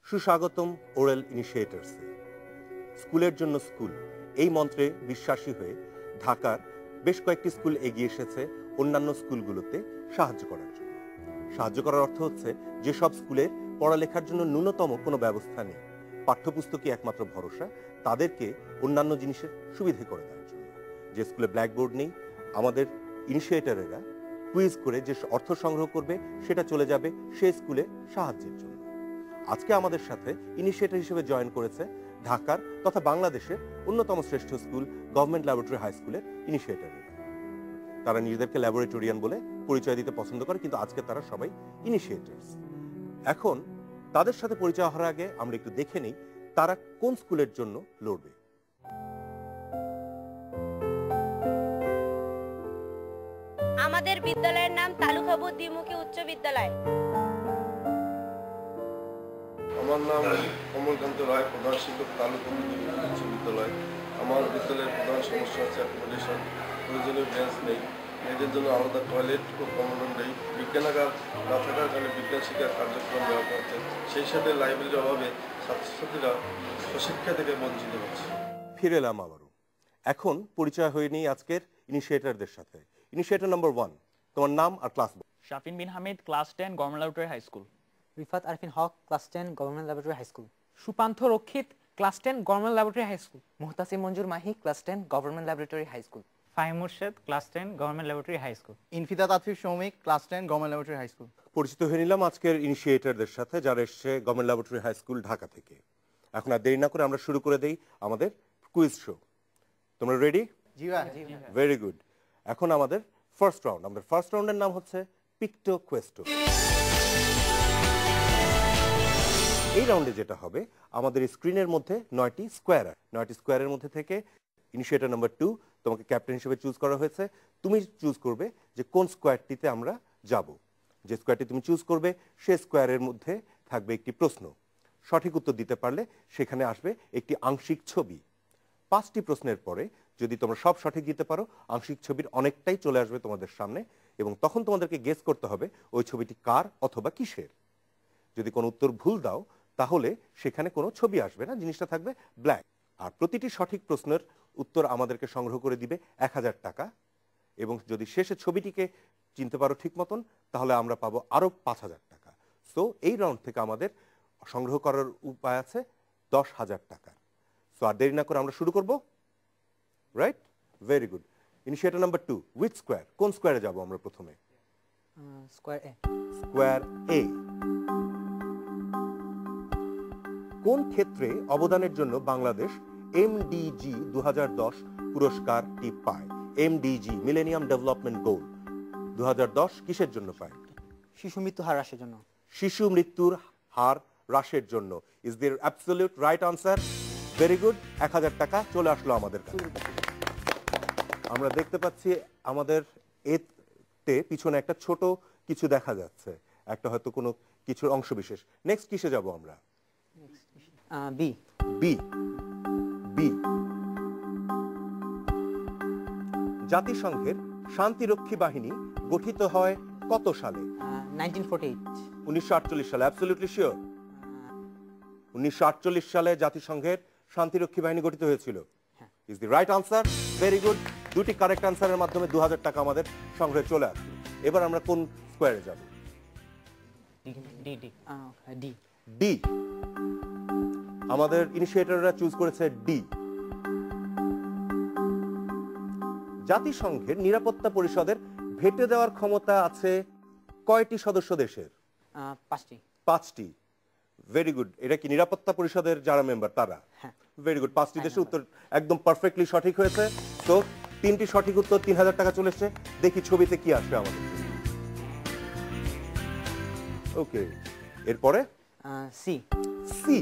সুস্বাগতম ওরাল ইনিশিয়েটরসে। স্কুলের জন্য স্কুল এই মন্ত্রে বিশ্বাসী হয়ে ঢাকার বেশ কয়েকটি স্কুল এগিয়ে এসেছে অন্যান্য স্কুলগুলোতে সাহায্য করার জন্য। সাহায্য করার অর্থ হচ্ছে যেসব স্কুলের পড়ালেখার জন্য ন্যূনতম কোনো ব্যবস্থা নেই, পাঠ্যপুস্তকই একমাত্র ভরসা, তাদেরকে অন্যান্য জিনিসের সুবিধে করে দেওয়ার জন্য। যে স্কুলে ব্ল্যাকবোর্ড নেই, আমাদের ইনিশিয়েটরেরা কুইজ করে যে অর্থ সংগ্রহ করবে সেটা চলে যাবে সেই স্কুলে সাহায্যের জন্য। আজকে আমাদের সাথে ইনিশিয়েটর হিসেবে জয়েন করেছে ঢাকার তথা বাংলাদেশের অন্যতম শ্রেষ্ঠ স্কুল গভর্নমেন্ট ল্যাবরেটরি হাই স্কুলের ইনিশিয়েটরেরা। তারা নিজেদেরকে ল্যাবরেটরিয়ান বলে পরিচয় দিতে পছন্দ করে, কিন্তু আজকে তারা সবাই ইনিশিয়েটরস। এখন তাদের সাথে পরিচয় হওয়ার আগে আমরা একটু দেখে নিই তারা কোন স্কুলের জন্য লড়বে। আমাদের বিদ্যালয়ের নাম তালুকাবু দ্বিমুখী উচ্চ বিদ্যালয়। আমার নাম কমলকান্ত রায়, প্রধান শিক্ষক তালুকাবু দ্বিমুখী উচ্চ বিদ্যালয়। আমার বিদ্যালয়ের প্রধান সমস্যা হচ্ছে অ্যাকোমোডেশন, প্রয়োজনীয় বেঞ্চ নেই, মেয়েদের জন্য আলাদা টয়লেট ও কমন রুম নেই, বিজ্ঞানাগার না থাকার কারণে বিজ্ঞান শিক্ষার কার্যক্রম দেওয়া হচ্ছে, সেই সাথে লাইব্রেরির অভাবে ছাত্রছাত্রীরা স্বশিক্ষা থেকে বঞ্চিত হচ্ছে। ফিরে এলাম আবারও। এখন পরিচয় হয়ে নিই আজকের ইনিশিয়েটরদের সাথে। ইনিশিয়েটর নাম্বার 1, তোমার নাম আর class. Shafin bin Hamid, class 10, government laboratory high school. Rifat Arfin Haque, class 10, government laboratory high school. Supantha Rakshit, class 10, government laboratory high school. Muhtasim Manzur Mahi, class 10, government laboratory high school. Fahim Murshed, class 10, government laboratory high school. Infida Tatfiq Soumik, class 10, government laboratory high school. পরিচিত হয়ে নিলাম আজকের ইনিশিয়েটরদের সাথে যারা এসছে government laboratory high school Dhaka থেকে। এখন আর দেরি না করে আমরা শুরু করে দেই আমাদের কুইজ শো। তোমরা রেডি? জি ভাই। Very good. এখন আমাদের ফার্স্ট রাউন্ড। আমাদের ফার্স্ট রাউন্ডের নাম হচ্ছে পিকটো কোয়েস্টো। এই রাউন্ডে যেটা হবে, আমাদের স্ক্রিনের মধ্যে 9টি স্কোয়ার, 9টি স্কোয়ারের মধ্যে থেকে ইনিশিয়েটর নাম্বার 2 তোমাকে ক্যাপ্টেন হিসেবে চুজ করা হয়েছে। তুমি চুজ করবে যে কোন স্কোয়ারটিতে আমরা যাব। যে স্কোয়ারটি তুমি চুজ করবে সেই স্কোয়ারের মধ্যে থাকবে একটি প্রশ্ন। সঠিক উত্তর দিতে পারলে সেখানে আসবে একটি আংশিক ছবি। 5টি প্রশ্নের পরে যদি তোমরা সব সঠিক দিতে পারো, আংশিক ছবির অনেকটাই চলে আসবে তোমাদের সামনে, এবং তখন তোমাদেরকে গেস করতে হবে ওই ছবিটি কার অথবা কিসের। যদি কোনো উত্তর ভুল দাও তাহলে সেখানে কোনো ছবি আসবে না, জিনিসটা থাকবে ব্ল্যাক। আর প্রতিটি সঠিক প্রশ্নের উত্তর আমাদেরকে সংগ্রহ করে দিবে 1000 টাকা, এবং যদি শেষে ছবিটিকে চিনতে পারো ঠিক মতন তাহলে আমরা পাবো আরো 5000 টাকা। সো এই রাউন্ড থেকে আমাদের সংগ্রহ করার উপায় আছে 10,000 টাকা। সো আর দেরি না করে আমরা শুরু করব। Right, very good. Initiator number 2, with square, কোন স্কোয়ারে যাব আমরা প্রথমে? স্কোয়ার এ। স্কোয়ার এ। কোন ক্ষেত্রে অবদানের জন্য বাংলাদেশ এমডিজি 2010 পুরস্কারটি পায়? এমডিজি, মিলেনিয়াম ডেভেলপমেন্ট গোল, 2010 কিসের জন্য পায়? শিশু মৃত্যু হার হ্রাসের জন্য। শিশু মৃত্যুর হার হ্রাসের জন্য। Is there absolute right answer? Very good. 1000 টাকা চলে আসলো আমাদের কাছে। আমরা দেখতে পাচ্ছি আমাদের এতে পিছনে একটা ছোট কিছু দেখা যাচ্ছে, একটা হয়তো কোনো কিছুর অংশ বিশেষ। নেক্সট কিসে যাব আমরা? বি। বি। বি। জাতিসংঘের শান্তিরক্ষী বাহিনী গঠিত হয় কত সালে? 1948। 1948 সালে। Absolutely sure? 1948 সালে জাতিসংঘের শান্তিরক্ষী বাহিনী গঠিত হয়েছিল। Is the right answer? Very good. দুটি কারেক্ট আনসারের মাধ্যমে 2000 টাকা আমাদের সংগ্রহে চলে আসলো। এবার আমরা কোন স্কোয়ারে যাব? ডি। ডি। ডি। ডি। আমাদের ইনিশিয়েটররা চুজ করেছে ডি। জাতিসংঘের নিরাপত্তা পরিষদের ভেটো দেওয়ার ক্ষমতা আছে কয়টি সদস্য দেশের? 5টি। 5টি। Very good. এটা কি নিরাপত্তা পরিষদের যারা মেম্বার তারা? Very good. 5টি দেশের উত্তর একদম পারফেক্টলি সঠিক হয়েছে। তো 3টি সঠিক উত্তর, 3000 টাকা চলে এসছে। দেখি ছবিতে কি আসবে আমাদের। ওকে, এরপরে সি। সি।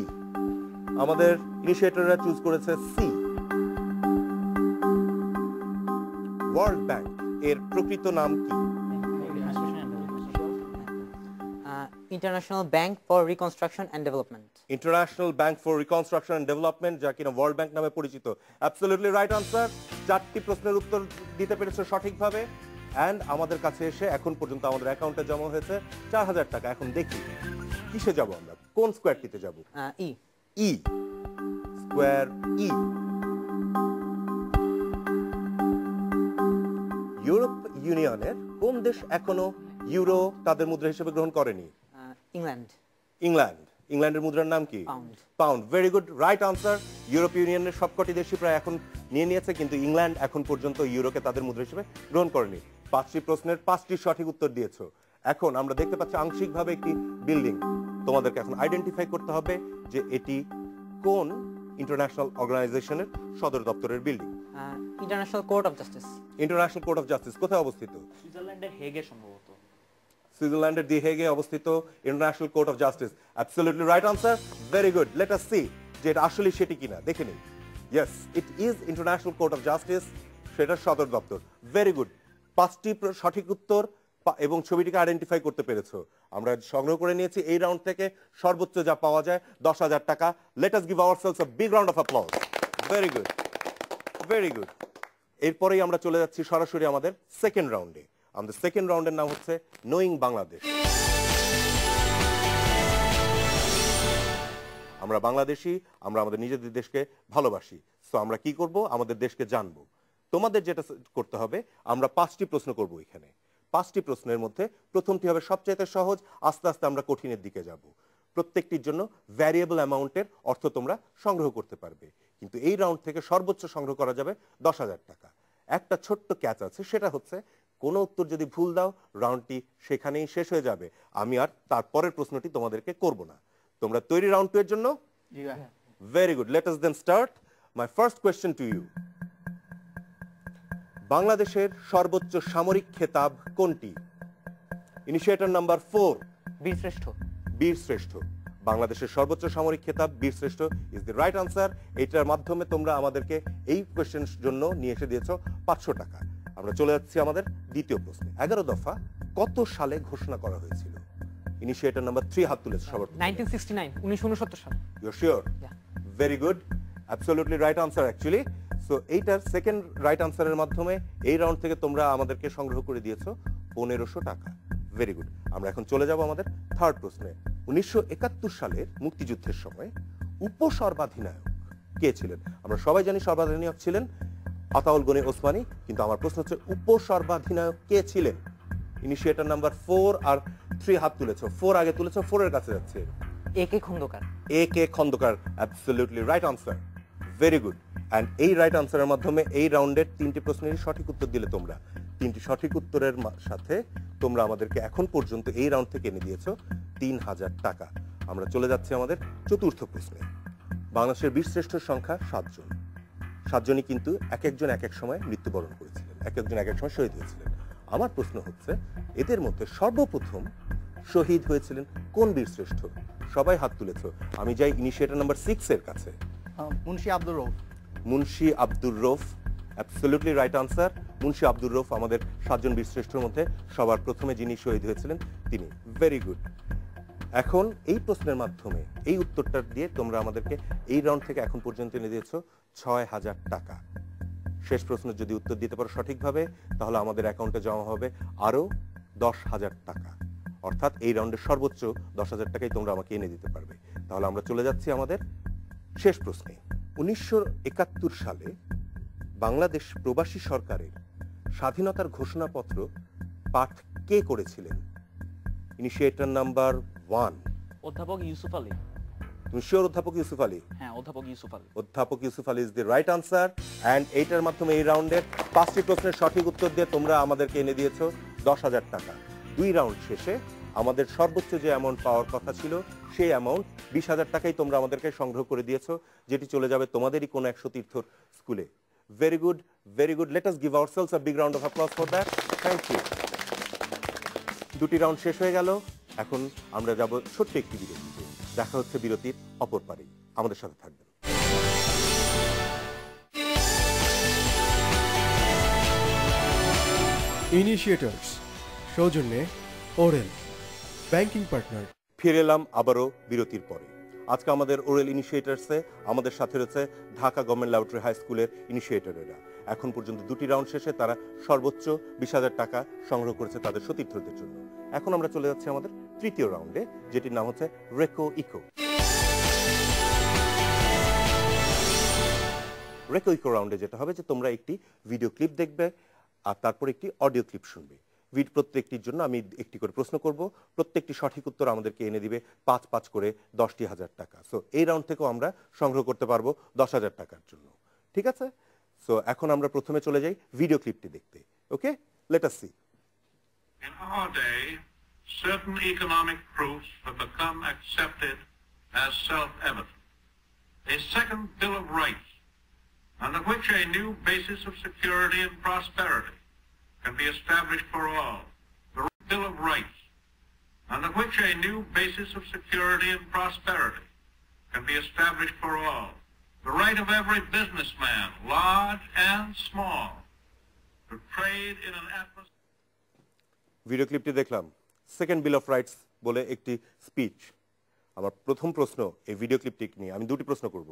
আমাদের ইনিশিয়েটররা চুজ করেছে সি। ওয়ার্ল্ড ব্যাংক এর প্রকৃত নাম কি? International Bank for Reconstruction and Development. International Bank for Reconstruction and Development, যা কিনা ওয়ার্ল্ড ব্যাংক নামে পরিচিত। Absolutely right answer. 4টি প্রশ্নের উত্তর দিতে পেরেছো সঠিকভাবে, এন্ড আমাদের কাছে এসে এখন পর্যন্ত আমাদের অ্যাকাউন্টে জমা হয়েছে 4000 টাকা। এখন দেখি কিসে যাব আমরা। কোন স্কোয়ারটিতে যাব? E. ই, স্কোয়ার ই। ইউরোপ ইউনিয়নের কোন দেশ এখনো ইউরো তাদের মুদ্রা হিসেবে গ্রহণ করেনি? England. ইংল্যান্ড। ইংল্যান্ডের মুদ্রার নাম কি? Pound. Pound. Very good, right answer. Europe ইউনিয়নের সবকটি দেশই প্রায় এখন নিয়ে নিয়েছে, কিন্তু ইংল্যান্ড এখন পর্যন্ত ইউরোকে তাদের মুদ্রা হিসেবে গ্রহণ করেনি। 5টি প্রশ্নের 5টি সঠিক উত্তর দিয়েছো। এখন আমরা দেখতে পাচ্ছি আংশিকভাবে একটি বিল্ডিং। তোমাদেরকে এখন আইডেন্টিফাই করতে হবে যে এটি কোন ইন্টারন্যাশনাল অর্গানাইজেশনের সদর দপ্তরের building. International Court of Justice. International court of justice কোথায় অবস্থিত? সুইজারল্যান্ডের হেগে সম্ভবত। সুইজারল্যান্ডের দি হেগে অবস্থিত international court of justice. Absolutely right answer. Very good, let us C যে এটা আসলে সেটি কিনা দেখে নিই। Yes, it is international court of justice, সেটার সদর দপ্তর। ভেরি গুড, 5টি সঠিক উত্তর এবং ছবিটিকে আইডেন্টিফাই করতে পেরেছো। আমরা সংগ্রহ করে নিয়েছি এই রাউন্ড থেকে সর্বোচ্চ যা পাওয়া যায় 10,000 টাকা। Late us give ourselves a big round of applause. Very good, very good. এরপরেই আমরা চলে যাচ্ছি সরাসরি আমাদের সেকেন্ড রাউন্ডে। আমাদের সেকেন্ড রাউন্ডের নাম হচ্ছে নোয়িং বাংলাদেশ। আমরা বাংলাদেশি, আমরা আমাদের নিজেদের দেশকে ভালোবাসি। সো আমরা কি করব? আমাদের দেশকে জানবো। তোমাদের যেটা করতে হবে, আমরা 5টি প্রশ্ন করব এখানে। 5টি প্রশ্নের মধ্যে প্রথমটি হবে সবচেয়ে সহজ, আস্তে আস্তে আমরা কঠিনের দিকে যাব। প্রত্যেকটির জন্য ভ্যারিয়েবল অ্যামাউন্টের অর্থ তোমরা সংগ্রহ করতে পারবে, কিন্তু এই রাউন্ড থেকে সর্বোচ্চ সংগ্রহ করা যাবে 10,000 টাকা। একটা ছোট্ট ক্যাচ আছে, সেটা হচ্ছে কোনো উত্তর যদি ভুল দাও রাউন্ডটি সেখানেই শেষ হয়ে যাবে। আমি আর তারপরের প্রশ্নটি তোমাদেরকে করব না। তোমরা তৈরি রাউন্ড 2 এর জন্য? Very good, let us then start. My first question to you. বাংলাদেশের সর্বোচ্চ সামরিক খেতাব কোনটি? Initiator number 4। বীরশ্রেষ্ঠ। বীরশ্রেষ্ঠ। বাংলাদেশের সর্বোচ্চ সামরিক খেতাব বীরশ্রেষ্ঠ ইজ দ্য রাইট আনসার। এইটার মাধ্যমে তোমরা আমাদেরকে এই কোয়েশ্চেনের জন্য নিয়ে এসে দিয়েছো 500 টাকা। আমরা চলে যাচ্ছি আমাদের দ্বিতীয় প্রশ্নে। 11 দফা কত সালে ঘোষণা করা হয়েছিল? ইনিশিয়েটর নাম্বার 3 হাত তুলেছে সবার। 1969, 1969 সাল। You are sure? Very good, absolutely right answer actually. So এইটার সেকেন্ড রাইট আনসারের মাধ্যমে এই রাউন্ড থেকে তোমরা আমাদেরকে সংগ্রহ করে দিয়েছো 1500 টাকা। Very good. আমরা এখন চলে যাব আমাদের থার্ড প্রশ্নে। 1971 সালের মুক্তিযুদ্ধের সময় উপসর্বাধিনায়ক কে ছিলেন? আমরা সবাই জানি সর্বাধিনায়ক ছিলেন আতাউল গনি ওসমানী, কিন্তু আমার প্রশ্ন হচ্ছে উপসর্বাধিনায়ক কে ছিলেন? ইনিশিয়েটর নাম্বার 4 আর 3 হাত তুলেছো। 4 আগে তুলেছো, 4 এর কাছে যাচ্ছে। AK Khandakar. AK Khandakar, absolutely right answer. Very good. And এই রাইট আনসারের মাধ্যমে এই রাউন্ডের 3টি প্রশ্নের সঠিক উত্তর দিলে তোমরা 3টি সঠিক উত্তরের সাথে তোমরা আমাদেরকে এখন পর্যন্ত এই রাউন্ড থেকে এনে দিয়েছো 3000 টাকা। আমরা চলে যাচ্ছি আমাদের চতুর্থ প্রশ্নে। বাংলাদেশের বীরশ্রেষ্ঠর সংখ্যা 7 জন। 7 জনই কিন্তু এক একজন এক এক সময় মৃত্যুবরণ করেছিলেন, এক একজন এক এক সময় শহীদ হয়েছিলেন। আমার প্রশ্ন হচ্ছে এদের মধ্যে সর্বপ্রথম শহীদ হয়েছিলেন কোন বীরশ্রেষ্ঠ? সবাই হাত তুলেছো। আমি যাই ইনিশিয়েটর নাম্বার 6 এর কাছে। Munshi Abdur Rouf. Munshi Abdur Rouf, absolutely right answer. Munshi Abdur Rouf আমাদের 7 জন বীরশ্রেষ্ঠর মধ্যে সবার প্রথমে যিনি শহীদ হয়েছিলেন তিনি। Very good. এখন এই প্রশ্নের মাধ্যমে এই উত্তরটা দিয়ে তোমরা আমাদেরকে এই রাউন্ড থেকে এখন পর্যন্ত এনে দিয়েছো 6000 টাকা। শেষ প্রশ্ন যদি উত্তর দিতে পারো সঠিকভাবে তাহলে আমাদের অ্যাকাউন্টে জমা হবে আরো 10,000 টাকা, অর্থাৎ এই রাউন্ডের সর্বোচ্চ 10,000 টাকাই তোমরা আমাকে এনে দিতে পারবে। তাহলে আমরা চলে যাচ্ছি আমাদের শেষ প্রশ্নে। 1971 সালে বাংলাদেশ প্রবাসী সরকারের স্বাধীনতার ঘোষণাপত্র পাঠ কে করেছিলেন? Initiator number 1। অধ্যাপক ইউসুফ আলী। তুমি শিওর অধ্যাপক ইউসুফ আলী? হ্যাঁ, অধ্যাপক ইউসুফ আলী। অধ্যাপক Yusuf Ali is the right answer. And এইটার মাধ্যমে এই রাউন্ডের 5টি প্রশ্নের সঠিক উত্তর দিয়ে তোমরা আমাদেরকে এনে দিয়েছো 10,000 টাকা। 2 রাউন্ড শেষে আমাদের সর্বোচ্চ যে অ্যামাউন্ট পাওয়ার কথা ছিল সেই অ্যামাউন্ট 20,000 টাকাই তোমরা আমাদেরকে সংগ্রহ করে দিয়েছো, যেটি চলে যাবে তোমাদেরই কোনো 100 তীর্থর স্কুলে। Very good, very good. Let us give ourselves a big round of applause for that. Thank you. 2টি রাউন্ড শেষ হয়ে গেল। এখন আমরা যাব ছোট্ট একটি বিরতিতে। দেখা হচ্ছে বিরতির অপর পারে। আমাদের সাথে থাকবেন। ইনিশিয়েটরস সৌজন্যে ওরেল ব্যাংকিং পার্টনার। ফিরে এলাম আবারও বিরতির পরে। আজকে আমাদের ওরেল ইনিশিয়েটরসে আমাদের সাথে রয়েছে ঢাকা গভর্নমেন্ট ল্যাবরেটরি হাই স্কুলের ইনিশিয়েটরেরা। এখন পর্যন্ত 2টি রাউন্ড শেষে তারা সর্বোচ্চ 20,000 টাকা সংগ্রহ করেছে তাদের সতীর্থদের জন্য। এখন আমরা চলে যাচ্ছি আমাদের তৃতীয় রাউন্ডে, যেটির নাম হচ্ছে রেকো ইকো। রেকো ইকো রাউন্ডে যেটা হবে যে তোমরা একটি ভিডিও ক্লিপ দেখবে আর তারপর একটি অডিও ক্লিপ শুনবে। প্রত্যেকটির জন্য আমি একটি করে প্রশ্ন করব, প্রত্যেকটি সঠিক উত্তর আমাদেরকে এনে দিবে 5 করে 10,000 টাকা। সো এই রাউন্ড থেকেও আমরা সংগ্রহ করতে পারবো 10,000 টাকার জন্য, ঠিক আছে? সো এখন আমরা প্রথমে চলে যাই ভিডিও ক্লিপটি দেখতে। Okay, let us see. In our day, certain economic proofs have become accepted as self-evident. A second Bill of Rights, under which a new basis of security and prosperity can be established for all. The Bill of Rights, under which a new basis of security and prosperity can be established for all. The right of every businessman, large and small, to trade in an atmosphere. Video ক্লিপটি দেখলাম, second bill of rights বলে একটি speech. আমার প্রথম প্রশ্ন এই video ক্লিপটি নিয়ে, আমি দুটি প্রশ্ন করব,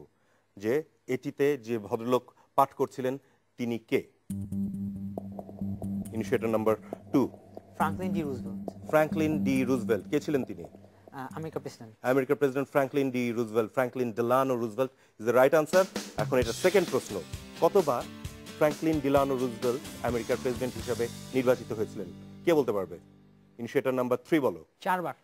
যে এটিতে যে ভদ্রলোক পাঠ করছিলেন তিনি কে? Initiator number 2, Franklin D Roosevelt. Franklin D Roosevelt. কে ছিলেন তিনি? আমেরিকার প্রেসিডেন্ট। আমেরিকার president Franklin D Roosevelt, Franklin Delano Roosevelt is the right answer. এখন এটা সেকেন্ড প্রশ্ন, কতবার ফ্রাঙ্কলিন ডেলানো রুজভেল্ট আমেরিকার প্রেসিডেন্ট হিসেবে নির্বাচিত হয়েছিলেন? কে বলতে পারবে? ইনিশিয়েটর নাম্বার 3 বলো। 4 বার।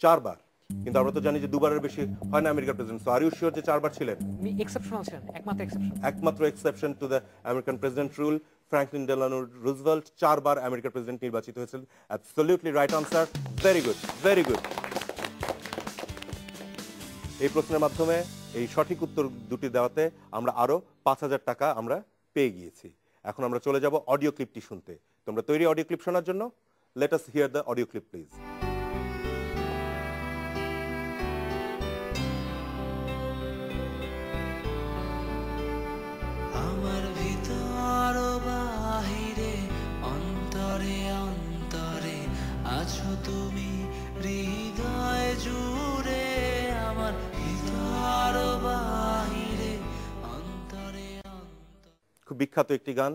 4 বার, কিন্তু আমরা তো জানি যে 2 বারের বেশি হয় না আমেরিকার president. So are you sure যে 4 বার ছিলেন? এক্সেপশনাল ছিলেন, একমাত্র এক্সেপশন। একমাত্র exception to the American president rule. Franklin Delano Roosevelt 4 বার আমেরিকার প্রেসিডেন্ট নির্বাচিত হয়েছিলেন। Absolutely right answer, very good, very good. এই প্রশ্নের মাধ্যমে এই সঠিক উত্তর দুটি দেওয়াতে আমরা আরো 5,000 টাকা আমরা পেয়ে গিয়েছি। এখন আমরা চলে যাব অডিও ক্লিপটি শুনতে। তোমরা তৈরি অডিও ক্লিপ শোনার জন্য? Let us here the audio clip please. আমার ভিতর বাহিরে অন্তরে অন্তরে আছো তুমি হৃদয় জুড়ে, আমার ভিতর বাহিরে অন্তরে অন্তরে। খুব বিখ্যাত একটি গান,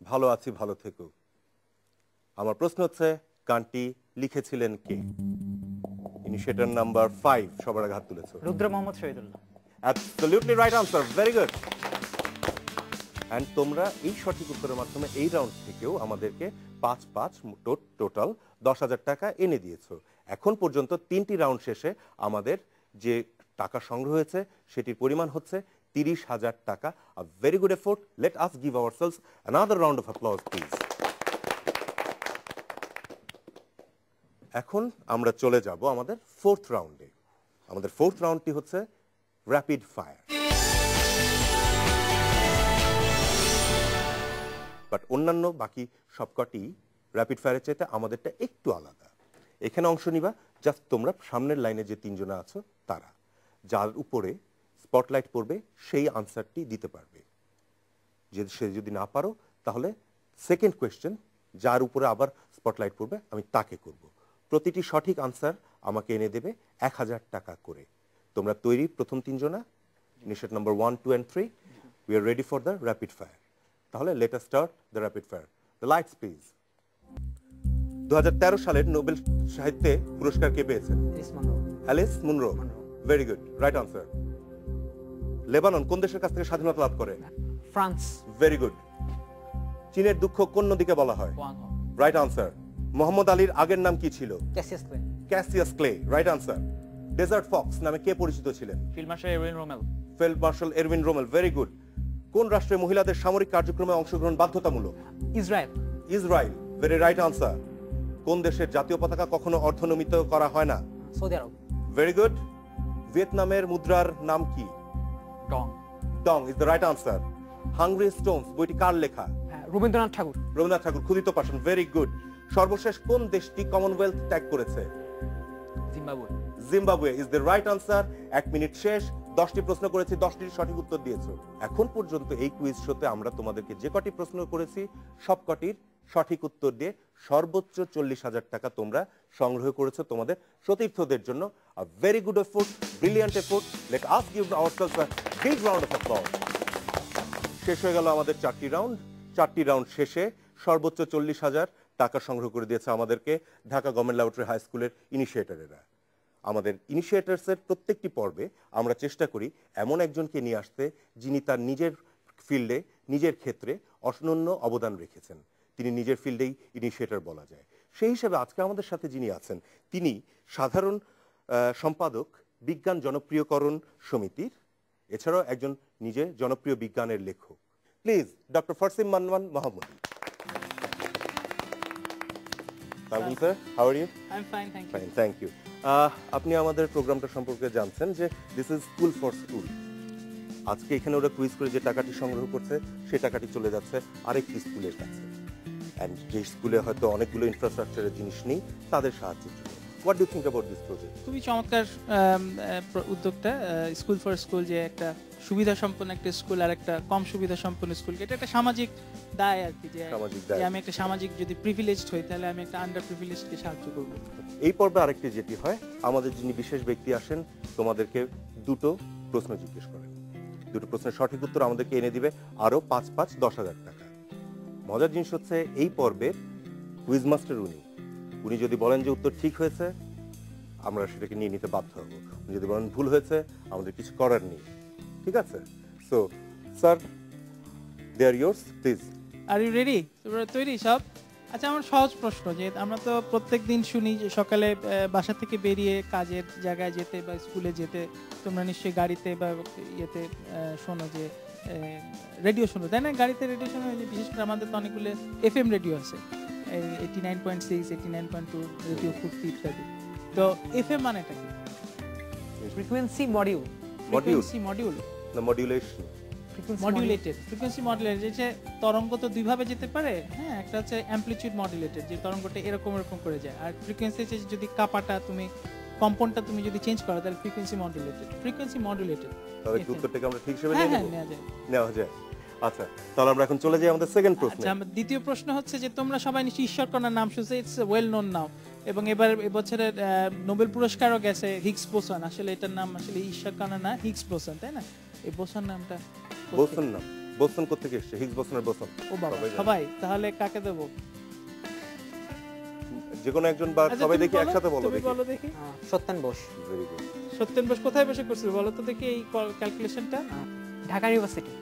ভালো আছি ভালো থেকো। আমার প্রশ্ন হচ্ছে গানটি লিখেছিলেন কে? ইনিশিয়েটর নাম্বার 5 সবার আগে হাত তুলেছো। Rudra Mohammad Shahidullah. Absolutely right answer, very good. And তোমরা এই সঠিক উত্তরের মাধ্যমে এই রাউন্ড থেকেও আমাদেরকে 5 টোটাল 10,000 টাকা এনে দিয়েছো। এখন পর্যন্ত 3টি রাউন্ড শেষে আমাদের যে টাকা সংগ্রহ হয়েছে সেটির পরিমাণ হচ্ছে 30,000 টাকা। A very good effort. Late us give ourselves another round of applause please. এখন আমরা চলে যাব আমাদের 4th রাউন্ডে। আমাদের 4th রাউন্ডটি হচ্ছে র্যাপিড ফায়ার। বাট অন্যান্য বাকি সবকটি র্যাপিড ফায়ারের চাইতে আমাদেরটা একটু আলাদা। এখানে অংশ নিবা জাস্ট তোমরা সামনের লাইনে যে 3 জন আছো তারা, যার উপরে স্পটলাইট পড়বে সেই আনসারটি দিতে পারবে। সে যদি না পারো তাহলে সেকেন্ড কোয়েশ্চেন যার উপরে আবার স্পটলাইট পড়বে আমি তাকে করব। প্রতিটি সঠিক আনসার আমাকে এনে দেবে 1,000 টাকা করে। তোমরা তৈরি প্রথম 3 জনা? Initiate number 1, 2 and 3, we are ready for the rapid fire. তাহলে let us start the rapid fire. The lights please. 2013 সালের নোবেল সাহিত্যে পুরস্কার কে পেয়েছেন? Alice Munro. Very good, right answer. Lebanon কোন দেশের কাছ থেকে স্বাধীনতা লাভ করে? ফ্রান্স। Very good. চীনের দুঃখ কোন নদীকে বলা হয়? Right answer. মোহাম্মদ আলীর আগের নাম কি ছিল? Cassius Clay. Cassius Clay, right answer. Desert fox নামে কে পরিচিত ছিলেন? Field marshal Erwin Rommel. Field marshal Erwin Rommel, very good. কোন রাষ্ট্রে মহিলাদের সামরিক কার্যক্রমে অংশগ্রহণ বাধ্যতামূলক? Israel. Israel, very right answer. কোন দেশের জাতীয় পতাকা কখনো অর্ধনমিত করা হয় না? সৌদি আরব। Very good. ভিয়েতনামের মুদ্রার নাম কি? Dong. Dong is the right answer. Hungry stones বইটি কার লেখা? রবীন্দ্রনাথ ঠাকুর। রবীন্দ্রনাথ ঠাকুর, ক্ষুদিত পাষাণ, ভেরি গুড। সর্বশেষ কোন দেশটি কমনওয়েলথ ত্যাগ করেছে? Zimbabwe. Zimbabwe is the right answer. 1 minute শেষ। 10টি প্রশ্ন করেছি, 10টির সঠিক উত্তর দিয়েছো। এখন পর্যন্ত এই কুইজ শোতে আমরা তোমাদেরকে যে কটি প্রশ্ন করেছি সবকটির সঠিক উত্তর দিয়ে সর্বোচ্চ 40,000 টাকা তোমরা সংগ্রহ করেছো তোমাদের সতীর্থদের জন্য। A very good effort, brilliant effort. Late us give ourselves a big round of applause. শেষ হয়ে গেল আমাদের 4টি রাউন্ড। 4টি রাউন্ড শেষে সর্বোচ্চ 40,000, টাকা সংগ্রহ করে দিয়েছে আমাদেরকে ঢাকা গভর্নমেন্ট ল্যাবরেটরি হাই স্কুলের ইনিশিয়েটরেরা। আমাদের ইনিশিয়েটার্সের প্রত্যেকটি পর্বে আমরা চেষ্টা করি এমন একজনকে নিয়ে আসতে যিনি তার নিজের ফিল্ডে নিজের ক্ষেত্রে অনন্য অবদান রেখেছেন, তিনি নিজের ফিল্ডেই ইনিশিয়েটর বলা যায়। সেই হিসেবে আজকে আমাদের সাথে যিনি আছেন তিনি সাধারণ সম্পাদক বিজ্ঞান জনপ্রিয়করণ সমিতির, এছাড়াও একজন নিজে জনপ্রিয় বিজ্ঞানের লেখক। Please doctor Farsim Mannan Mahmud. Sir, how are you? I am fine, thank you. Fine, thank you. আপনি আমাদের প্রোগ্রামটা সম্পর্কে জানছেন যে this is school for school. আজকে এখানে ওরা কুইজ করে যে টাকাটি সংগ্রহ করছে সেই টাকাটি চলে যাচ্ছে আরেকটি স্কুলের কাছে, অ্যান্ড যে স্কুলে হয়তো অনেকগুলো ইনফ্রাস্ট্রাকচারের জিনিস নেই তাদের সাহায্যের জন্য। What do think about this project? খুবই চমৎকার উদ্যোগটা, স্কুল ফর স্কুল, যে একটা সুবিধা সম্পন্ন একটা স্কুল আর একটা কম সুবিধা সম্পন্ন স্কুল, এটা একটা সামাজিক দায় আর কি, যে আমি একটা সামাজিক যদি প্রিভিলেজড হই তাহলে আমি একটা আন্ডার প্রিভিলেজডকে সাহায্য করব। এই পর্বে আরেকটি যেটি হয়, আমাদের যিনি বিশেষ ব্যক্তি আসেন তোমাদেরকে দুটো প্রশ্ন জিজ্ঞেস করেন, দুটো প্রশ্নের সঠিক উত্তর আমাদেরকে এনে দিবে আরো 5,10,000 টাকা। মজার জিনিস হচ্ছে এই পর্বে কুইজ মাস্টার উনি যদি বলেন যে উত্তর ঠিক হয়েছে আমরা সেটাকে নিয়ে নিতে বাধ্য হব, উনি যদি বলেন ভুল হয়েছে আমাদের কিছু করার নেই, ঠিক আছে? So sir, they are yours, please. Are you ready? তোমরা তৈরি সব? আচ্ছা, আমার সহজ প্রশ্ন, যে আমরা তো প্রত্যেক দিন শুনি যে সকালে বাসা থেকে বেরিয়ে কাজের জায়গায় যেতে বা স্কুলে যেতে তোমরা নিশ্চয়ই গাড়িতে বা ইয়েতে শোনো, যে রেডিও শোনো, তাই না? গাড়িতে রেডিও শোনো, বিশেষ করে আমাদের তো অনেকগুলো FM রেডিও আছে, 89.6, 89.2, রেডিও ফুর্তি ইত্যাদি। তো FM মানেটা কি? Frequency module. ফ্রিকোয়েন্সি মডিউল না মডিউলেশন? মডিউলেটেড ফ্রিকোয়েন্সি মডুলেটেড, যে তরঙ্গ তো দুই ভাবে যেতে পারে, হ্যাঁ, একটা হচ্ছে অ্যামপ্লিটিউড মডুলেটেড, যে তরঙ্গটা এরকম এরকম করে যায়, আর ফ্রিকোয়েন্সি যদি কাপাটা তুমি কম্পনটা তুমি যদি চেঞ্জ করো তাহলে ফ্রিকোয়েন্সি মডুলেটেড। তাহলে উত্তরটাকে আমরা ঠিক হিসেবে হ্যাঁ, নেওয়া যায়। আচ্ছা, তাহলে আমরা এখন চলে যাই আমাদের সেকেন্ড প্রশ্ন। আচ্ছা, আমার দ্বিতীয় প্রশ্ন হচ্ছে যে তোমরা সবাই নিশ্চয়ই ঈশ্বরকণার নাম শুনছো, ইটস ওয়েল নোন নাও, এবং এবছরের নোবেল পুরস্কারও গেছে হিগস বোসন। আসলে এটার নাম আসলে ঈশ্বরকণা না, হিগস বোসন, তাই না? এই বোসন নামটা বোসন নাম, বোসন কোথা থেকে এসেছে? Higgs বোসনের boson. ও বাবা, সবাই তাহলে কাকে দেব? যে কোনো একজন বা সবাই দেখি একসাথে বলো দেখি। সত্যেন বোস। Very good. সত্যেন বোস কোথায় বসে করছিল বলো তো দেখি এই ক্যালকুলেশনটা? ঢাকা ইউনিভার্সিটি।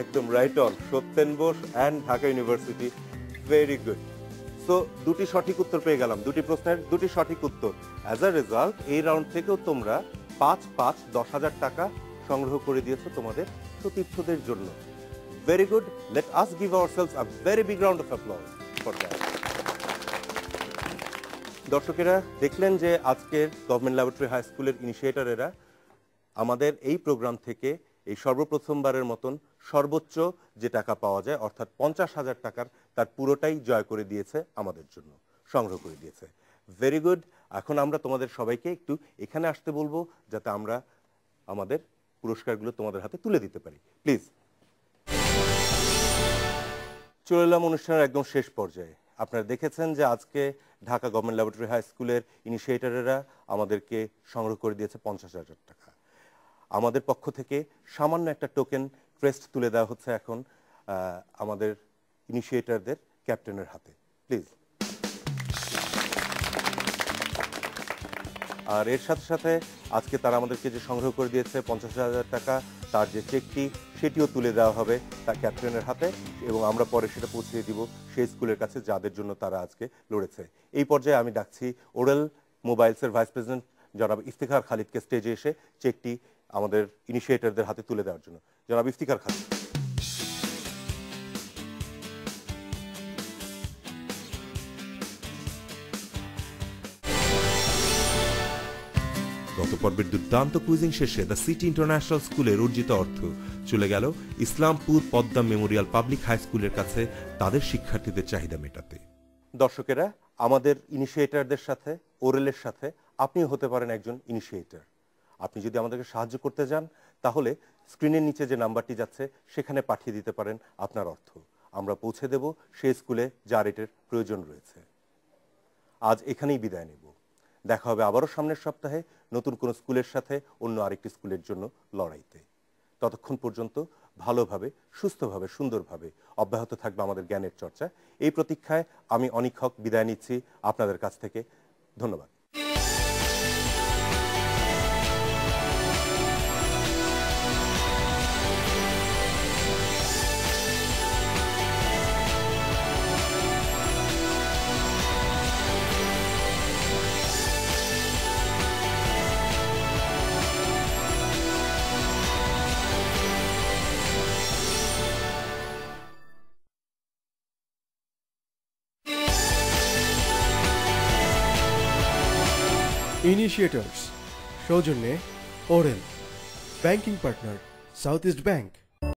একদম right on, Satyen Bose and Dhaka university. Very good. So দুটি সঠিক উত্তর পেয়ে গেলাম, দুটি প্রশ্নের দুটি সঠিক উত্তর। অ্যাজ আ রেজাল্ট এই রাউন্ড থেকেও তোমরা 5,10,000 টাকা সংগ্রহ করে দিয়েছো তোমাদের সতীর্থদের জন্য। Very good. Let us give ourselves a very big round of applause for that. দর্শকেরা দেখলেন যে আজকের গভর্নমেন্ট ল্যাবরেটরি হাই স্কুলের ইনিশিয়েটরেরা আমাদের এই প্রোগ্রাম থেকে এই সর্বপ্রথমবারের মতন সর্বোচ্চ যে টাকা পাওয়া যায় অর্থাৎ 50,000 টাকার তার পুরোটাই জয় করে দিয়েছে আমাদের জন্য, সংগ্রহ করে দিয়েছে। Very good. এখন আমরা তোমাদের সবাইকে একটু এখানে আসতে বলবো যাতে আমরা আমাদের পুরস্কারগুলো তোমাদের হাতে তুলে দিতে পারি। প্লিজ। চলে এলাম অনুষ্ঠানের একদম শেষ পর্যায়ে। আপনারা দেখেছেন যে আজকে ঢাকা গভর্নমেন্ট ল্যাবরেটরি হাই স্কুলের ইনিশিয়েটরেরা আমাদেরকে সংগ্রহ করে দিয়েছে 50,000 টাকা। আমাদের পক্ষ থেকে সামান্য একটা টোকেন ক্রেস্ট তুলে দেওয়া হচ্ছে এখন আমাদের ইনিশিয়েটরদের ক্যাপ্টেনের হাতে। প্লিজ। আর এর সাথে সাথে আজকে তারা আমাদেরকে যে সংগ্রহ করে দিয়েছে 50,000 টাকা, তার যে চেকটি সেটিও তুলে দেওয়া হবে তার ক্যাপ্টেনের হাতে, এবং আমরা পরে সেটা পৌঁছে দিব সেই স্কুলের কাছে যাদের জন্য তারা আজকে লড়েছে। এই পর্যায়ে আমি ডাকছি ওরেল মোবাইলসের ভাইস প্রেসিডেন্ট জনাব ইফতিখার খালিদকে স্টেজে এসে চেকটি আমাদের ইনিশিয়েটরদের হাতে তুলে দেওয়ার জন্য। জনাব ইফতিখার খালিদ। গত পর্বের দুর্দান্ত কুইজিং শেষে দ্য সিটি ইন্টারন্যাশনাল স্কুলের অর্জিত অর্থ চলে গেল Islampur Padma memorial public high স্কুলের কাছে তাদের শিক্ষার্থীদের চাহিদা মেটাতে। দর্শকেরা, আমাদের ইনিশিয়েটরদের সাথে ওরেলের সাথে আপনিও হতে পারেন একজন ইনিশিয়েটর। আপনি যদি আমাদেরকে সাহায্য করতে যান তাহলে স্ক্রিনের নিচে যে নাম্বারটি যাচ্ছে সেখানে পাঠিয়ে দিতে পারেন আপনার অর্থ। আমরা পৌঁছে দেব সেই স্কুলে যার এটার প্রয়োজন রয়েছে। আজ এখানেই বিদায় নেব। দেখা হবে আবারও সামনের সপ্তাহে নতুন কোনো স্কুলের সাথে অন্য আরেকটি স্কুলের জন্য লড়াইতে। ততক্ষণ পর্যন্ত ভালোভাবে, সুস্থভাবে, সুন্দরভাবে অব্যাহত থাকবে আমাদের জ্ঞানের চর্চা। এই প্রতীক্ষায় আমি অনিক হক বিদায় নিচ্ছি আপনাদের কাছ থেকে। ধন্যবাদ। ইনিশিয়েটর্স সৌজন্যে Worrell, banking partner south east bank.